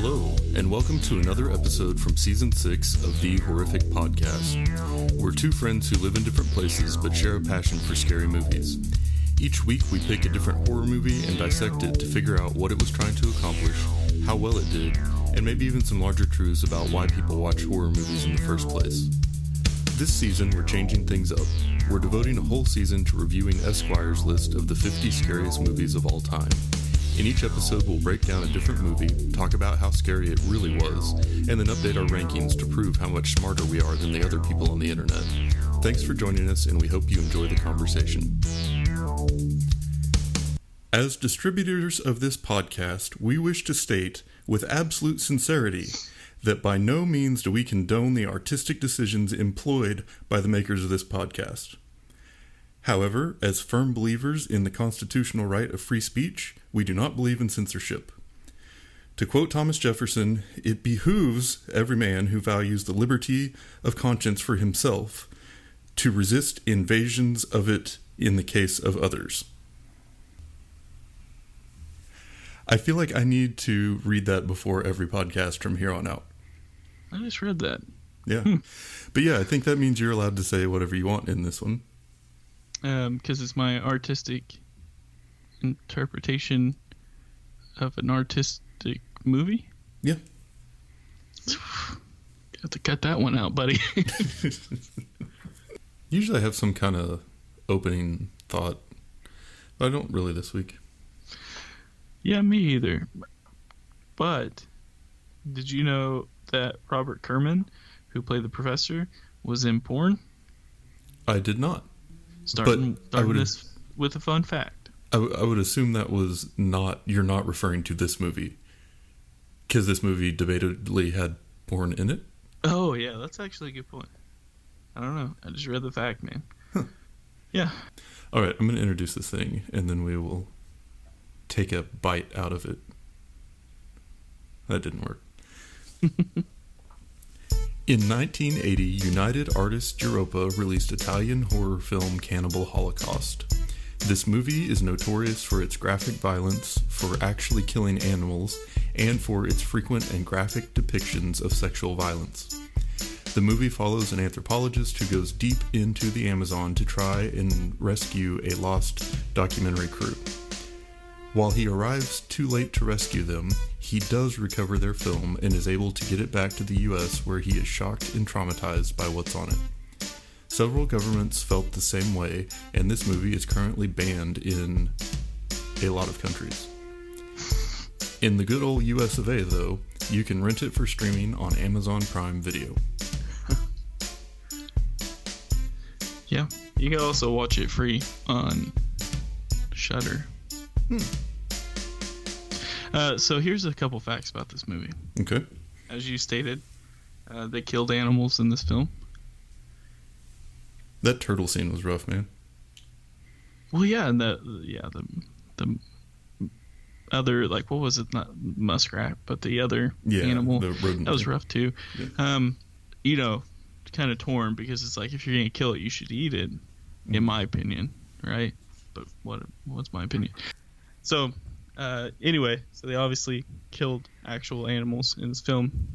Hello, and welcome to another episode from Season 6 of The Horrific Podcast. We're two friends who live in different places but share a passion for scary movies. Each week we pick a different horror movie and dissect it to figure out what it was trying to accomplish, how well it did, and maybe even some larger truths about why people watch horror movies in the first place. This season we're changing things up. We're devoting a whole season to reviewing Esquire's list of the 50 scariest movies of all time. In each episode, we'll break down a different movie, talk about how scary it really was, and then update our rankings to prove how much smarter we are than the other people on the internet. Thanks for joining us, and we hope you enjoy the conversation. As distributors of this podcast, we wish to state, with absolute sincerity, that by no means do we condone the artistic decisions employed by the makers of this podcast. However, as firm believers in the constitutional right of free speech, we do not believe in censorship. To quote Thomas Jefferson, it behooves every man who values the liberty of conscience for himself to resist invasions of it in the case of others. I feel like I need to read that before every podcast from here on out. I just read that. Yeah. But yeah, I think that means you're allowed to say whatever you want in this one. Because it's my artistic interpretation of an artistic movie. Yeah. Have to cut that one out, buddy. Usually I have some kind of opening thought, but I don't really this week. Yeah, me either. But did you know that Robert Kerman, who played the professor, was in porn? I did not. Starting this with a fun fact. I would assume that was not, you're not referring to this movie. Because this movie debatably had porn in it? Oh, yeah, that's actually a good point. I don't know. I just read the fact, man. Huh. Yeah. All right, I'm going to introduce this thing, and then we will take a bite out of it. That didn't work. In 1980, United Artists Europa released Italian horror film Cannibal Holocaust. This movie is notorious for its graphic violence, for actually killing animals, and for its frequent and graphic depictions of sexual violence. The movie follows an anthropologist who goes deep into the Amazon to try and rescue a lost documentary crew. While he arrives too late to rescue them, he does recover their film and is able to get it back to the US, where he is shocked and traumatized by what's on it. Several governments felt the same way, and this movie is currently banned in a lot of countries. In the good old US of A, though, you can rent it for streaming on Amazon Prime Video. Yeah, you can also watch it free on Shudder. So here's a couple facts about this movie. Okay. As you stated, they killed animals in this film. That turtle scene was rough, man. Well, yeah, and the other, like, what was it? Not muskrat, but the other animal. The rodent. That was rough too. Yeah. Kind of torn, because it's like, if you're gonna kill it, you should eat it, in my opinion, right? But what's my opinion? So, anyway, so they obviously killed actual animals in this film.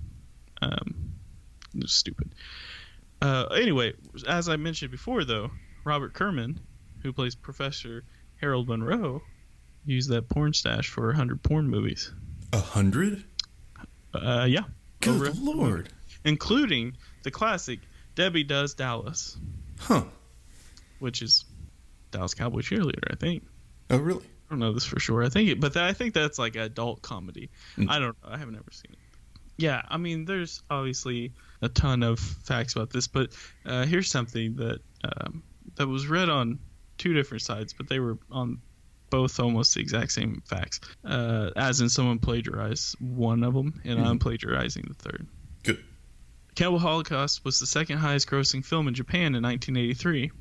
It's stupid. Anyway, as I mentioned before, though, Robert Kerman, who plays Professor Harold Monroe, used that porn stash for 100 porn movies. 100? Yeah. Good Lord. Including the classic Debbie Does Dallas. Huh. Which is Dallas Cowboy Cheerleader, I think. Oh, really? I don't know this for sure. I think that's like adult comedy. I don't know. I haven't ever seen it. Yeah, I mean, there's obviously a ton of facts about this, but here's something that was read on two different sites, but they were on both almost the exact same facts. As in, someone plagiarized one of them, and I'm plagiarizing the third. Good. Cannibal Holocaust was the second highest grossing film in Japan in 1983,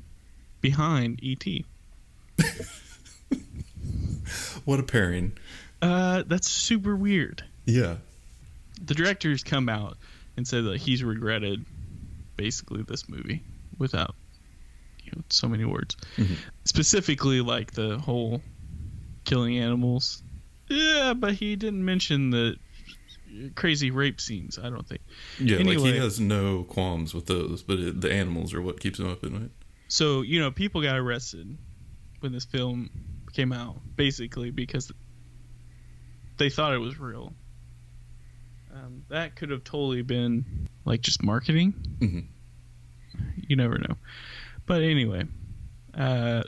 behind E.T. What a pairing. That's super weird. Yeah. The director's come out and said that he's regretted basically this movie without so many words. Mm-hmm. Specifically, like, the whole killing animals. Yeah, but he didn't mention that crazy rape scenes. I don't think. Yeah, Anyway, like he has no qualms with those, but the animals are what keeps him up at night. So, people got arrested when this film came out, basically because they thought it was real. That could have totally been like just marketing. Mm-hmm. You never know. But anyway,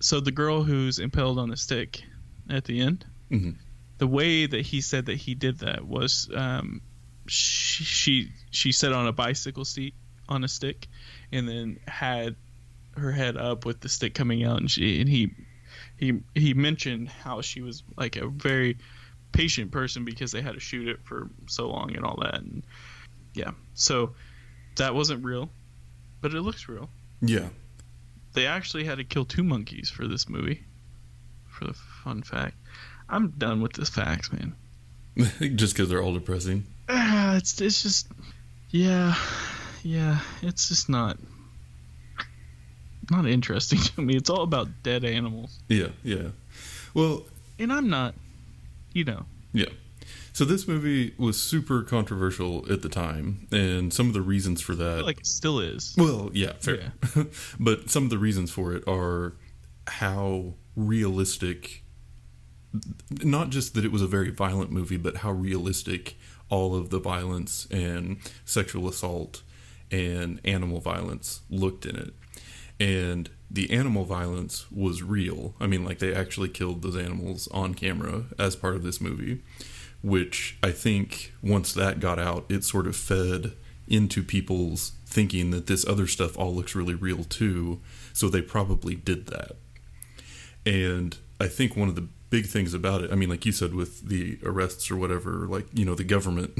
so the girl who's impaled on the stick at the end, mm-hmm. the way that he said that he did that was she sat on a bicycle seat on a stick, and then had her head up with the stick coming out, and he mentioned how she was like a very patient person because they had to shoot it for so long and all that, and yeah, so that wasn't real, but it looks real. Yeah, they actually had to kill 2 monkeys for this movie. For the fun fact, I'm done with the facts, man. Just because they're all depressing. It's just, yeah, it's just not interesting to me. It's all about dead animals. Yeah. Well, and I'm not, Yeah. So this movie was super controversial at the time, and some of the reasons for that... Like it still is. Well, yeah, fair. Yeah. But some of the reasons for it are how realistic... Not just that it was a very violent movie, but how realistic all of the violence and sexual assault and animal violence looked in it. And the animal violence was real. I mean, like, they actually killed those animals on camera as part of this movie, which I think once that got out, it sort of fed into people's thinking that this other stuff all looks really real too, so they probably did that. And I think one of the big things about it, I mean, like you said with the arrests or whatever, like, the government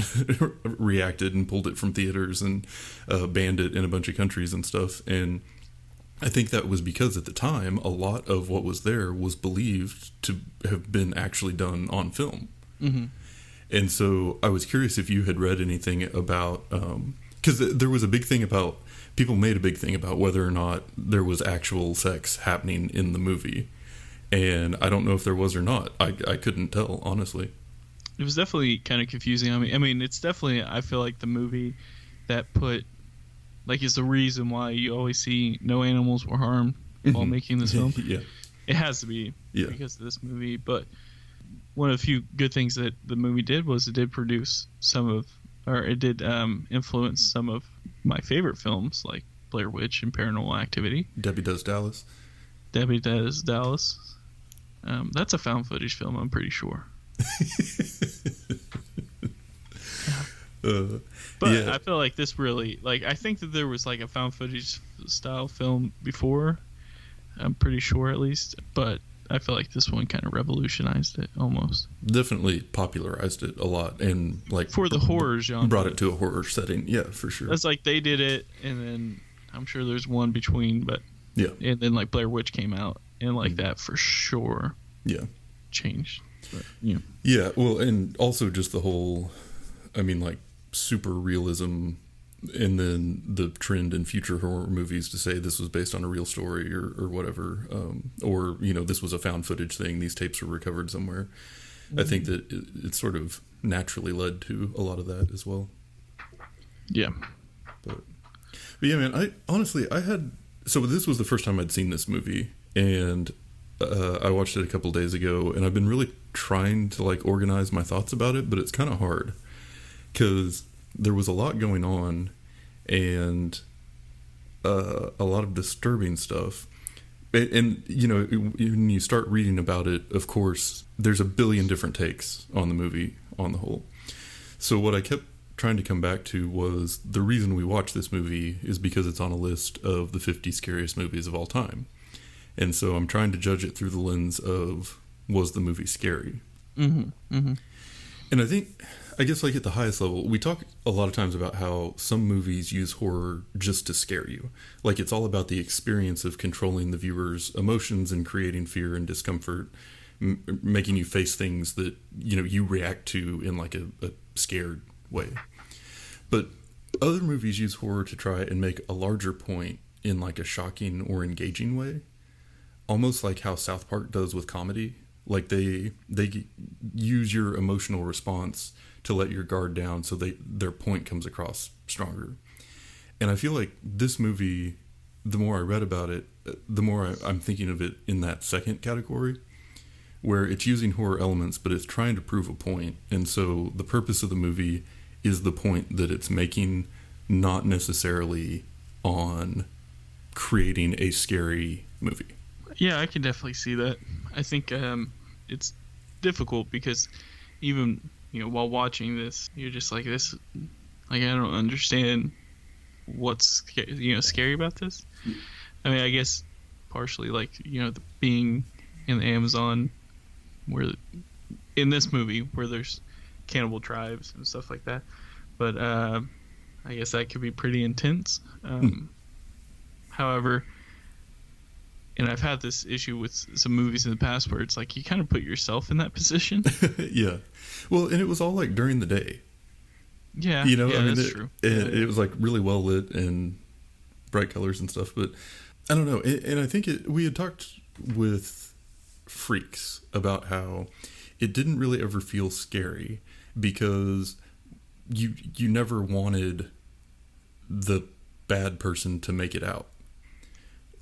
reacted and pulled it from theaters and banned it in a bunch of countries and stuff, and I think that was because at the time, a lot of what was there was believed to have been actually done on film. Mm-hmm. And so I was curious if you had read anything about, because there was a big thing about, people made a big thing about whether or not there was actual sex happening in the movie. And I don't know if there was or not. I couldn't tell, honestly. It was definitely kind of confusing. I mean, it's definitely, I feel like the movie that put... Like, is the reason why you always see no animals were harmed while making this film. Yeah. It has to be because of this movie. But one of the few good things that the movie did was it did produce it did influence some of my favorite films, like Blair Witch and Paranormal Activity. Debbie Does Dallas. That's a found footage film, I'm pretty sure. But yeah. I feel like this really, like, I think that there was like a found footage style film before, I'm pretty sure at least, but I feel like this one kind of revolutionized it almost. Definitely popularized it a lot, and like for the horror genre, brought it to a horror setting. Yeah, for sure. That's like they did it, and then I'm sure there's one between, but yeah, and then like Blair Witch came out, and like that for sure, changed. But, yeah, well, and also just the whole, I mean, like, super realism, and then the trend in future horror movies to say this was based on a real story or whatever, or this was a found footage thing, these tapes were recovered somewhere. I think that it sort of naturally led to a lot of that as well. Yeah, but yeah, man, so this was the first time I'd seen this movie, and I watched it a couple days ago, and I've been really trying to like organize my thoughts about it, but it's kind of hard because there was a lot going on and a lot of disturbing stuff. And when you start reading about it, of course, there's a billion different takes on the movie on the whole. So what I kept trying to come back to was the reason we watched this movie is because it's on a list of the 50 scariest movies of all time. And so I'm trying to judge it through the lens of, was the movie scary? Mm-hmm. Mm-hmm. And I guess like at the highest level, we talk a lot of times about how some movies use horror just to scare you. Like it's all about the experience of controlling the viewer's emotions and creating fear and discomfort, making you face things that, you react to in like a scared way. But other movies use horror to try and make a larger point in like a shocking or engaging way. Almost like how South Park does with comedy. Like they use your emotional response to let your guard down, so their point comes across stronger. And I feel like this movie, the more I read about it, the more I'm thinking of it in that second category, where it's using horror elements, but it's trying to prove a point. And so the purpose of the movie is the point that it's making, not necessarily on creating a scary movie. Yeah, I can definitely see that. I think it's difficult because even, while watching this, you're just like, this, like, I don't understand what's, scary about this. I mean, I guess partially, like, being in the Amazon, where in this movie where there's cannibal tribes and stuff like that, but I guess that could be pretty intense. However, and I've had this issue with some movies in the past where it's like you kind of put yourself in that position. Yeah, well, and it was all like during the day. Yeah, I mean, that's true. It was like really well lit and bright colors and stuff, but I don't know. And I think we had talked with Freaks about how it didn't really ever feel scary because you never wanted the bad person to make it out.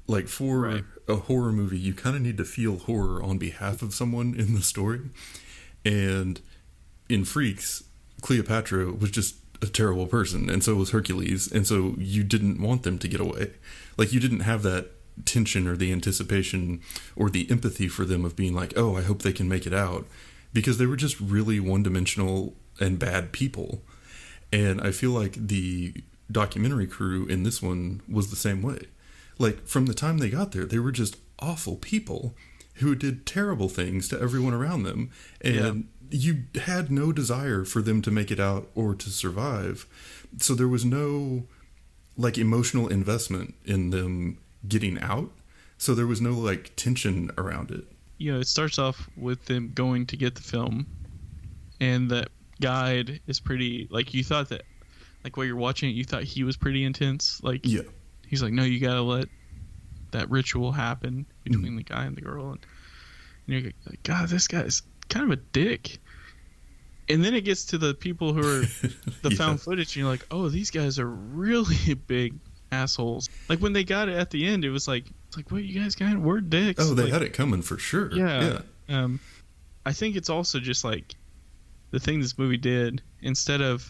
Like for a horror movie, you kind of need to feel horror on behalf of someone in the story. And in Freaks, Cleopatra was just a terrible person, and so was Hercules, and so you didn't want them to get away. Like, you didn't have that tension or the anticipation or the empathy for them of being like, oh, I hope they can make it out, because they were just really one-dimensional and bad people. And I feel like the documentary crew in this one was the same way. Like, from the time they got there, they were just awful people who did terrible things to everyone around them, and you had no desire for them to make it out or to survive. So there was no, like, emotional investment in them getting out. So there was no, like, tension around it. It starts off with them going to get the film, and that guide is pretty, like, you thought that, like, while you're watching it, you thought he was pretty intense. Like, he's like, no, you gotta let that ritual happen between the guy and the girl. And you're like, God, this guy's kind of a dick. And then it gets to the people who are the found footage, and you're like, oh, these guys are really big assholes. Like, when they got it at the end, it was like, what, you guys got? We're dicks. Oh, they had it coming for sure. Yeah. I think it's also just like the thing this movie did, instead of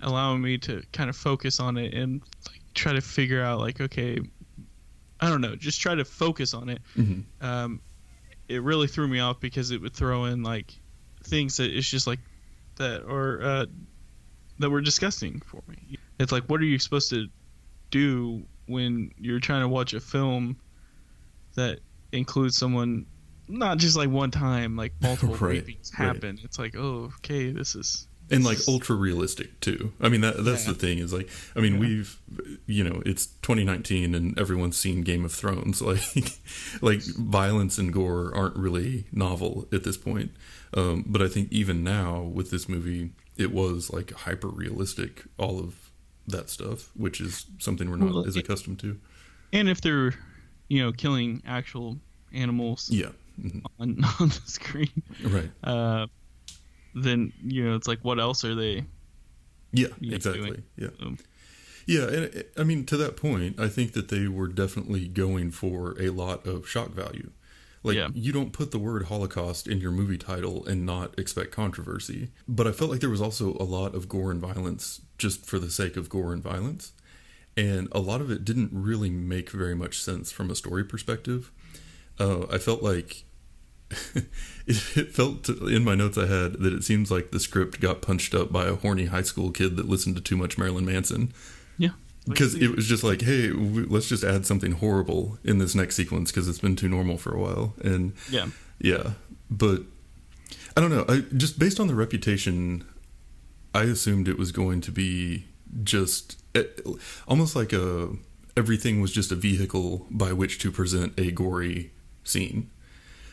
allowing me to kind of focus on it and like try to figure out, like, okay, I don't know, just try to focus on it. It really threw me off because it would throw in like things that it's just like that, or that were disgusting for me. It's like, what are you supposed to do when you're trying to watch a film that includes someone, not just like one time, like multiple rapings happen? It's like, oh, okay, this is... And like ultra realistic too. I mean, that's the thing is, like, I mean, we've, it's 2019 and everyone's seen Game of Thrones. Like violence and gore aren't really novel at this point. But I think even now with this movie, it was like hyper realistic, all of that stuff, which is something we're not as accustomed to. And if they're, killing actual animals on the screen. Right. Then it's like, what else are they exactly doing? And I mean, to that point, I think that they were definitely going for a lot of shock value. Like, you don't put the word Holocaust in your movie title and not expect controversy. But I felt like there was also a lot of gore and violence just for the sake of gore and violence, and a lot of it didn't really make very much sense from a story perspective. I felt like it felt, in my notes I had, that it seems like the script got punched up by a horny high school kid that listened to too much Marilyn Manson. Yeah. Because it was just like, hey, let's just add something horrible in this next sequence because it's been too normal for a while. And but I don't know. Just based on the reputation, I assumed it was going to be just almost like everything was just a vehicle by which to present a gory scene.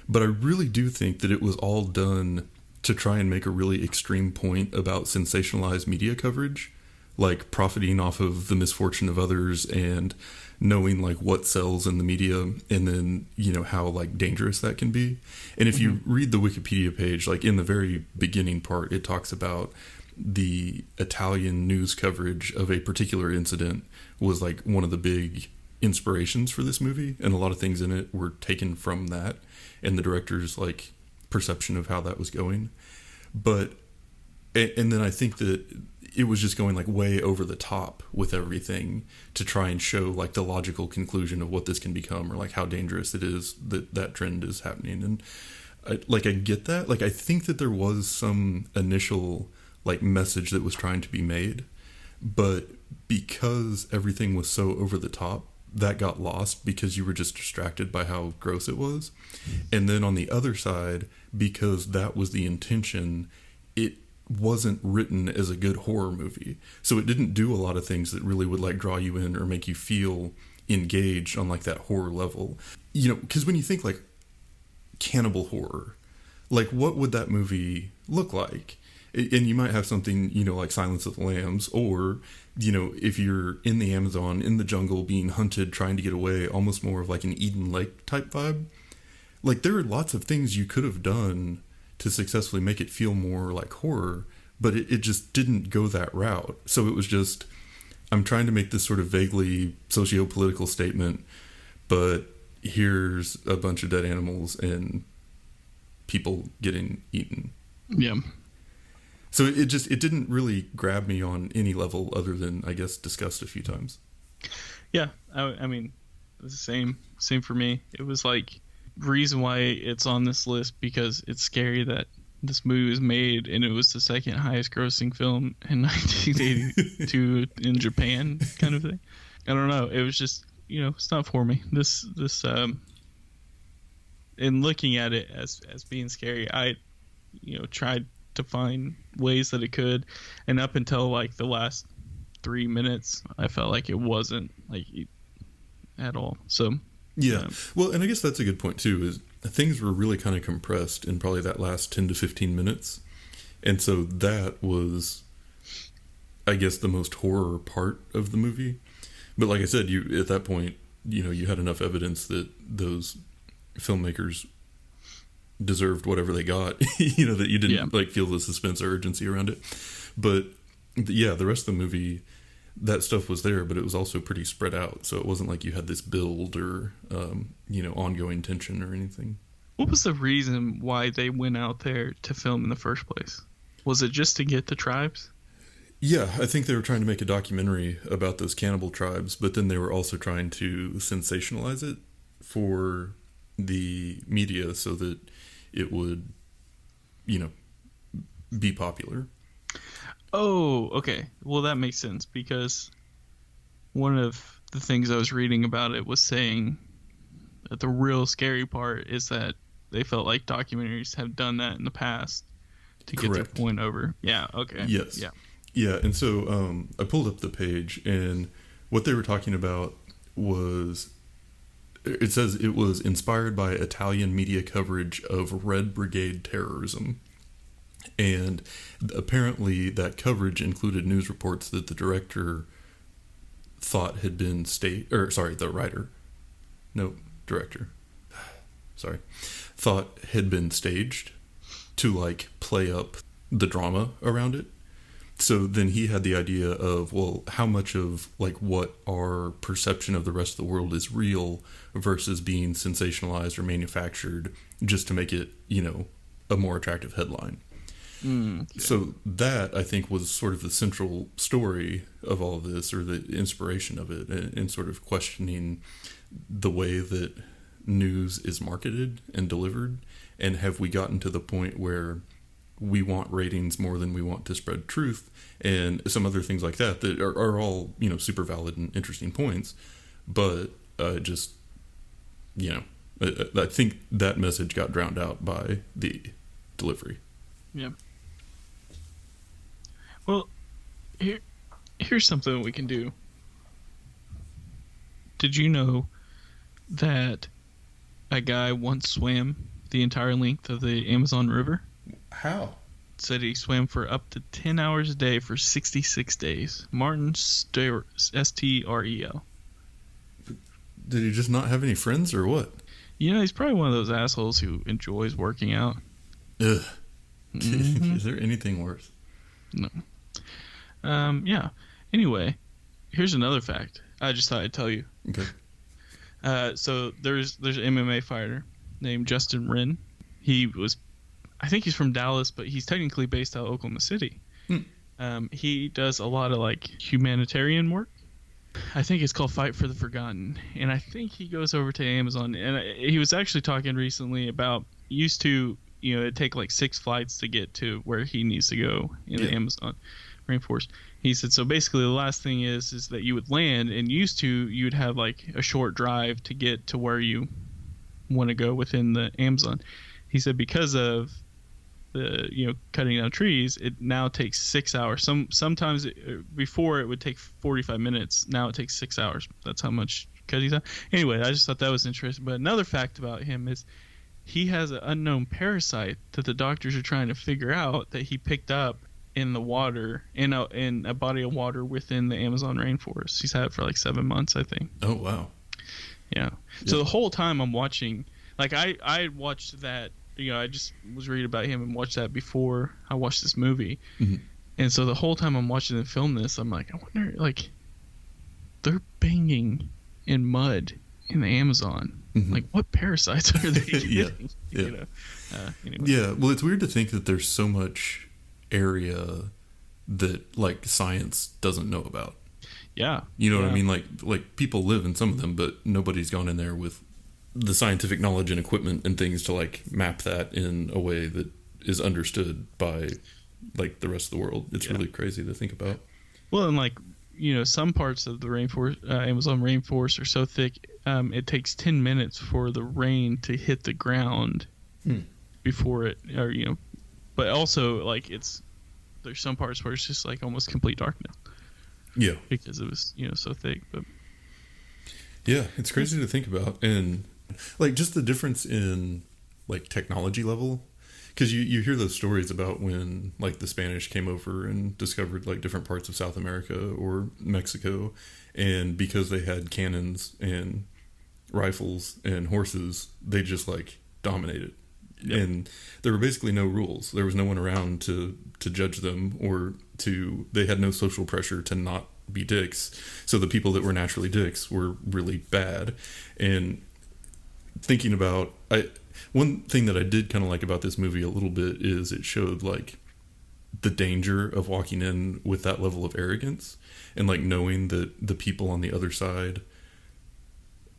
But I really do think that it was all done to try and make a really extreme point about sensationalized media coverage. like profiting off of the misfortune of others and knowing like what sells in the media, and then how like dangerous that can be. And if you read the Wikipedia page, like in the very beginning part, it talks about the Italian news coverage of a particular incident was like one of the big inspirations for this movie, and a lot of things in it were taken from that and the director's like perception of how that was going. But and then I think that it was just going like way over the top with everything to try and show like the logical conclusion of what this can become, or like how dangerous it is that that trend is happening. And I get that. Like I think that there was some initial like message that was trying to be made, but because everything was so over the top, that got lost because you were just distracted by how gross it was. And then on the other side, because that was the intention, it wasn't written as a good horror movie. So it didn't do a lot of things that really would like draw you in or make you feel engaged on like that horror level. Because when you think like cannibal horror, like what would that movie look like? And you might have something, like Silence of the Lambs, or, if you're in the Amazon, in the jungle, being hunted, trying to get away, almost more of like an Eden Lake type vibe. Like there are lots of things you could have done to successfully make it feel more like horror, but it just didn't go that route. So it was just, I'm trying to make this sort of vaguely socio-political statement, but here's a bunch of dead animals and people getting eaten. Yeah. So it didn't really grab me on any level other than, I guess, discussed a few times. Yeah, I mean, the same for me. It was like, reason why it's on this list, because it's scary that this movie was made and it was the second highest grossing film in 1982 in Japan, kind of thing. I don't know. It was just, it's not for me. This in looking at it as being scary, I, tried to find ways that it could, and up until like the last 3 minutes, I felt like it wasn't like at all. So yeah. Well, and I guess that's a good point too, is things were really kind of compressed in probably that last 10 to 15 minutes. And so that was, I guess, the most horror part of the movie. But like I said, you at that point, you had enough evidence that those filmmakers deserved whatever they got, that you didn't like feel the suspense or urgency around it. But yeah, the rest of the movie, that stuff was there, but it was also pretty spread out. So it wasn't like you had this build or, ongoing tension or anything. What was the reason why they went out there to film in the first place? Was it just to get the tribes? Yeah, I think they were trying to make a documentary about those cannibal tribes, but then they were also trying to sensationalize it for the media so that it would, be popular. Oh, okay. Well, that makes sense, because one of the things I was reading about it was saying that the real scary part is that they felt like documentaries have done that in the past to get their point over. Yeah, okay. Yes. Yeah, and so I pulled up the page, and what they were talking about was, it says it was inspired by Italian media coverage of Red Brigade terrorism. And apparently that coverage included news reports that the director thought had been thought had been staged to like play up the drama around it. So then he had the idea of, well, how much of like what our perception of the rest of the world is real versus being sensationalized or manufactured just to make it, a more attractive headline. So that, I think, was sort of the central story of all of this, or the inspiration of it, and sort of questioning the way that news is marketed and delivered. And have we gotten to the point where we want ratings more than we want to spread truth, and some other things like that are all, super valid and interesting points. But I think that message got drowned out by the delivery. Yeah. Well, here's something we can do. Did you know that a guy once swam the entire length of the Amazon River? How? said he swam for up to 10 hours a day for 66 days. Martin Strel. Did he just not have any friends or what? He's probably one of those assholes who enjoys working out. Ugh. Mm-hmm. Is there anything worse? No. Yeah. Anyway, here's another fact. I just thought I'd tell you. Okay. So there's an MMA fighter named Justin Wren. I think he's from Dallas, but he's technically based out of Oklahoma City. He does a lot of like humanitarian work. I think it's called Fight for the Forgotten, and I think he goes over to Amazon. And he was actually talking recently about used to it'd take like 6 flights to get to where he needs to go in the Amazon rainforest. He said so basically the last thing is that you would land, and you'd have like a short drive to get to where you want to go within the Amazon. He said because of the cutting down trees, it now takes 6 hours. Sometimes before it would take 45 minutes. Now it takes 6 hours. That's how much cutting down. Anyway, I just thought that was interesting. But another fact about him is he has an unknown parasite that the doctors are trying to figure out that he picked up in the water in a body of water within the Amazon rainforest. He's had it for like 7 months, I think. Oh wow. Yeah. So the whole time I'm watching, like I watched that. I just was reading about him and watched that before I watched this movie. Mm-hmm. And so the whole time I'm watching them film this, I'm like, I wonder, like, they're banging in mud in the Amazon. Mm-hmm. Like, what parasites are they getting? Anyway. Yeah, well, it's weird to think that there's so much area that, like, science doesn't know about. Yeah. You know what I mean? Like people live in some of them, but nobody's gone in there with the scientific knowledge and equipment and things to like map that in a way that is understood by like the rest of the world. It's really crazy to think about. Well, and like some parts of the rainforest, Amazon rainforest, are so thick, it takes 10 minutes for the rain to hit the ground before it, or but also like there's some parts where it's just like almost complete darkness. Yeah, because it was so thick. But yeah, it's crazy to think about. And like just the difference in like technology level, because you hear those stories about when like the Spanish came over and discovered like different parts of South America or Mexico, and because they had cannons and rifles and horses, they just like dominated. Yep. And there were basically no rules. There was no one around to judge them, or they had no social pressure to not be dicks. So the people that were naturally dicks were really bad. And thinking about one thing that I did kind of like about this movie a little bit is it showed like the danger of walking in with that level of arrogance, and like knowing that the people on the other side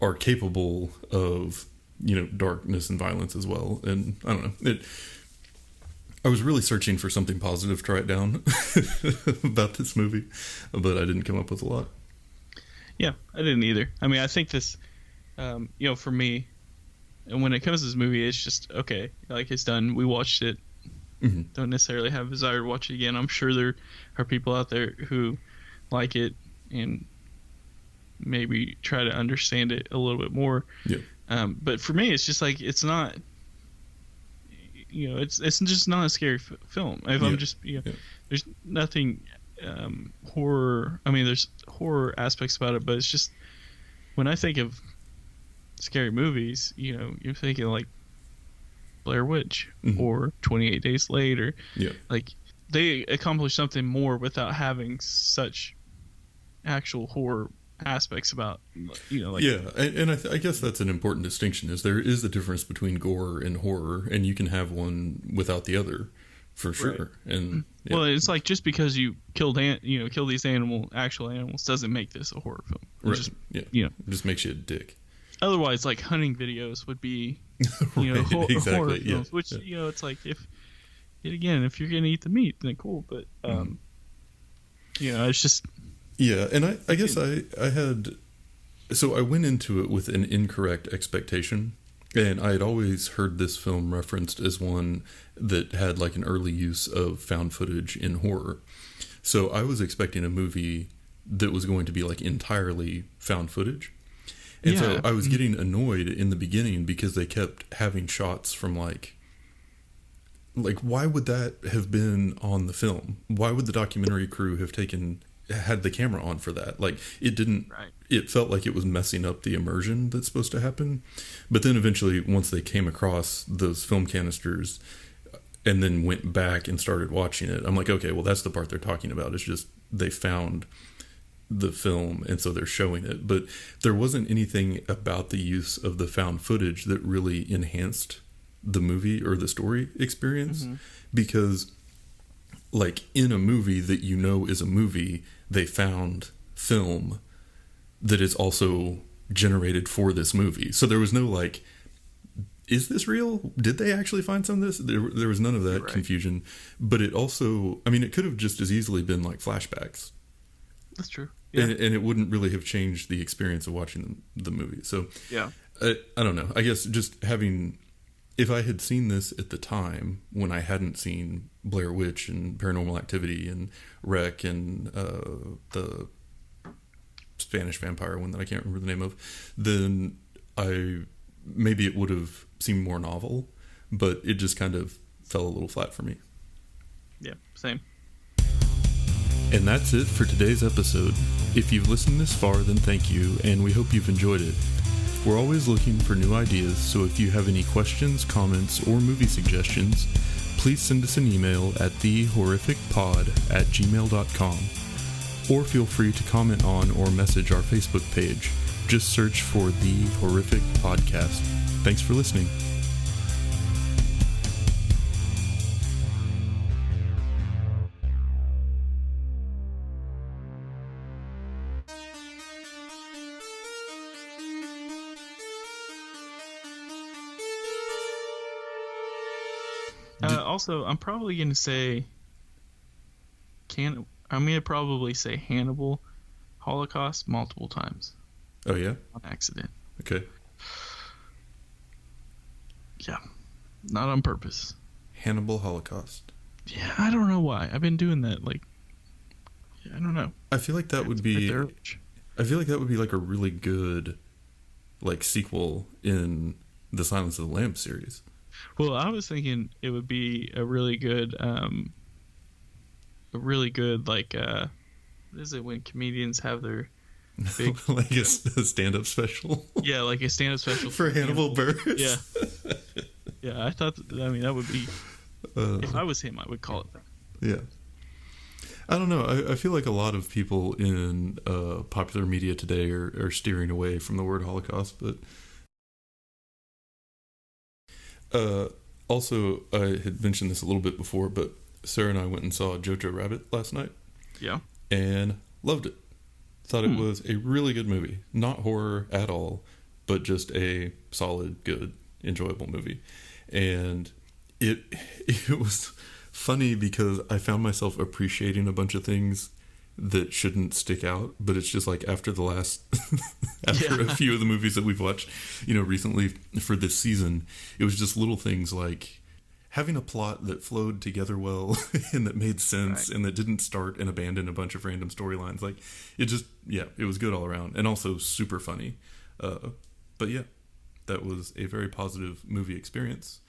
are capable of darkness and violence as well. And I don't know, I was really searching for something positive to write down about this movie, but I didn't come up with a lot. Yeah, I didn't either. I mean, I think this for me, and when it comes to this movie, it's just okay. Like, it's done. We watched it. Mm-hmm. Don't necessarily have a desire to watch it again. I'm sure there are people out there who like it and maybe try to understand it a little bit more. Yeah. But for me, it's just like it's not. It's just not a scary film. If I'm just there's nothing horror. I mean, there's horror aspects about it, but it's just when I think of scary movies, you're thinking like Blair Witch or 28 Days Later. Yeah. Like they accomplish something more without having such actual horror aspects about, like... Yeah, and I guess that's an important distinction, is there is a difference between gore and horror, and you can have one without the other, for sure. Right. And well, it's like just because you kill these actual animals doesn't make this a horror film. Right. It just makes you a dick. Otherwise, like hunting videos would be, right, exactly. horror films, which it's like if you're gonna eat the meat, then cool. But it's just. Yeah, and I guess I went into it with an incorrect expectation, and I had always heard this film referenced as one that had like an early use of found footage in horror. So I was expecting a movie that was going to be like entirely found footage. And so I was getting annoyed in the beginning because they kept having shots from like like, why would that have been on the film? Why would the documentary crew have had the camera on for that? Like, it didn't. Right. It felt like it was messing up the immersion that's supposed to happen. But then eventually, once they came across those film canisters and then went back and started watching it, I'm like, okay, well, that's the part they're talking about. It's just they found the film and so they're showing it. But there wasn't anything about the use of the found footage that really enhanced the movie or the story experience. Because, like, in a movie that you know is a movie, they found film that is also generated for this movie. So there was no, like, is this real? Did they actually find some of this? There was none of that confusion. But it also, I mean, it could have just as easily been like flashbacks. That's true. Yeah. And it wouldn't really have changed the experience of watching the movie. So, yeah, I don't know. I guess just having, if I had seen this at the time when I hadn't seen Blair Witch and Paranormal Activity and Wreck and the Spanish vampire one that I can't remember the name of, then maybe it would have seemed more novel, but it just kind of fell a little flat for me. Yeah, same. And that's it for today's episode. If you've listened this far, then thank you, and we hope you've enjoyed it. We're always looking for new ideas, so if you have any questions, comments, or movie suggestions, please send us an email at thehorrificpod@gmail.com, or feel free to comment on or message our Facebook page. Just search for The Horrific Podcast. Thanks for listening. Also, I'm probably going to say I'm going to probably say Cannibal Holocaust multiple times. Oh, yeah? On accident. Okay. Yeah. Not on purpose. Cannibal Holocaust. Yeah, I don't know why. I've been doing that, like, I don't know. I feel like that would be like a really good, like, sequel in the Silence of the Lambs series. Well, I was thinking it would be a really good, like, what is it when comedians have their big... like a stand-up special? Yeah, like a stand-up special. For Hannibal Buress? Yeah. Yeah, I thought, that would be... if I was him, I would call it that. Yeah. I don't know. I feel like a lot of people in popular media today are steering away from the word Holocaust, but... also, I had mentioned this a little bit before, but Sarah and I went and saw Jojo Rabbit last night. Yeah. And loved it. Thought it was a really good movie. Not horror at all, but just a solid, good, enjoyable movie. And it was funny because I found myself appreciating a bunch of things that shouldn't stick out, but it's just like after a few of the movies that we've watched, recently for this season, it was just little things like having a plot that flowed together well and that made sense and that didn't start and abandon a bunch of random storylines. Like it was good all around and also super funny. But yeah, that was a very positive movie experience.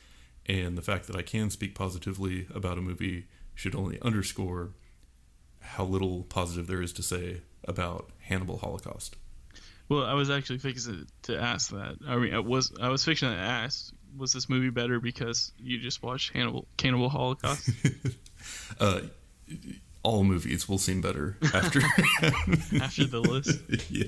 And the fact that I can speak positively about a movie should only underscore how little positive there is to say about Cannibal Holocaust. Well, I was actually fixing to ask that. I mean, I was fixing to ask, was this movie better because you just watched Cannibal Holocaust? All movies will seem better after after the list. Yeah.